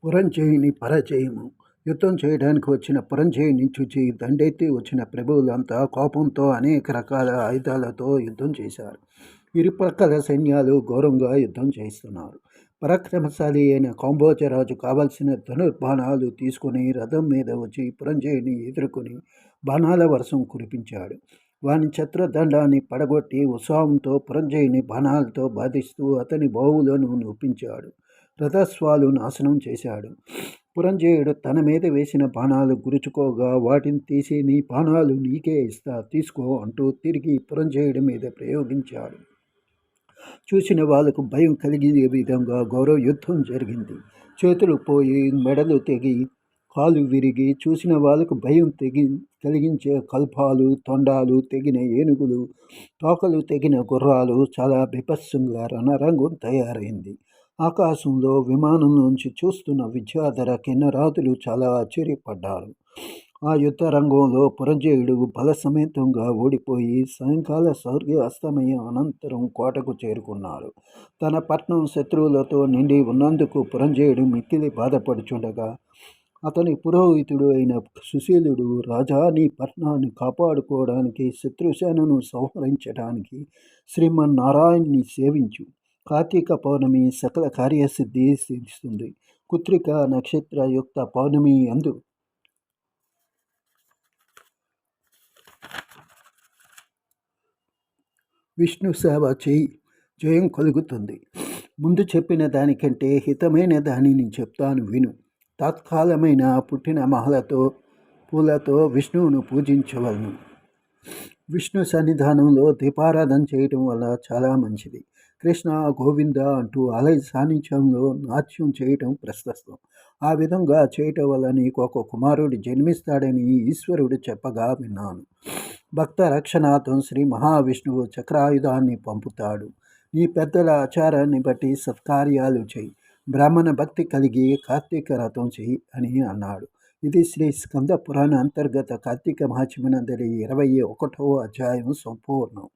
పురంజయుని పరాజయము. యుద్ధం చేయడానికి వచ్చిన పురంజయుని చూచి దండెత్తి వచ్చిన ప్రభువులంతా కోపంతో అనేక రకాల ఆయుధాలతో యుద్ధం చేశారు. ఇరుపక్కల సైన్యాలు ఘోరంగా యుద్ధం చేస్తున్నారు. పరాక్రమశాలి అయిన కాంబోజరాజు కావలసిన ధనుర్బాణాలు తీసుకుని రథం మీద వచ్చి పురంజయుని ఎదుర్కొని బాణాల వర్షం కురిపించాడు. వాని ఛత్రదండాన్ని పడగొట్టి ఉత్సాహంతో పురంజయుని బాణాలతో బాధిస్తూ అతని బావులను నొప్పించాడు. రథస్వాలు నాశనం చేశాడు. పురంజయుడు తన మీద వేసిన బాణాలు గురుచుకోగా వాటిని తీసి నీ బాణాలు నీకే ఇస్తా తీసుకో అంటూ తిరిగి పురంజయుడి మీద ప్రయోగించాడు. చూసిన వాళ్ళకు భయం కలిగే విధంగా ఘోర యుద్ధం జరిగింది. చేతులు పోయి మెడలు తెగి కాలు విరిగి చూసిన వాళ్ళకు భయం కలిగించే కల్పాలు, తొండాలు తెగిన ఏనుగులు, తోకలు తెగిన గుర్రాలు, చాలా బీభత్సంగా రణరంగం తయారైంది. ఆకాశంలో విమానం నుంచి చూస్తున్న విద్యాధర కిన్నరాతులు చాలా ఆశ్చర్యపడ్డారు. ఆ యుద్ధ రంగంలో పురంజయుడు బలసమేతంగా ఓడిపోయి సాయంకాల సూర్యాస్తమయం అనంతరం కోటకు చేరుకున్నాడు. తన పట్నం శత్రువులతో నిండి ఉన్నందుకు పురంజయుడు మిక్కిలి బాధపడుచుండగా అతని పురోహితుడు అయిన సుశీలుడు, రాజా, నీ పట్నాన్ని కాపాడుకోవడానికి శత్రుసేనను సంహరించడానికి శ్రీమన్నారాయణ్ణి సేవించు. కార్తీక పౌర్ణమి సకల కార్యసిద్ధి సిద్ధిస్తుంది. కృత్తిక నక్షత్రయుక్త పౌర్ణమి యందు విష్ణు సేవ చేయి, జయం కలుగుతుంది. ముందు చెప్పిన దానికంటే హితమైన దానిని చెప్తాను విను. తాత్కాలమైన పుట్టిన మహలతో పూలతో విష్ణువును పూజించవలను. విష్ణు సన్నిధానంలో దీపారాధన చేయటం వల్ల చాలా మంచిది. కృష్ణ గోవింద అంటూ ఆలయ సాన్నిధ్యంలో నాట్యం చేయటం ప్రశస్తం. ఆ విధంగా చేయటం వల్ల నీకు ఒక కుమారుడు జన్మిస్తాడని ఈశ్వరుడు చెప్పగా విన్నాను. భక్త రక్షణార్థం శ్రీ మహావిష్ణువు చక్రాయుధాన్ని పంపుతాడు. నీ పెద్దల ఆచారాన్ని బట్టి సత్కార్యాలు చేయి, బ్రాహ్మణ భక్తి కలిగి కార్తీక రథం చేయి అని అన్నాడు. ఇది శ్రీ స్కంద పురాణ అంతర్గత కార్తీక మహాత్మ్యనందలి 21వ అధ్యాయం సంపూర్ణం.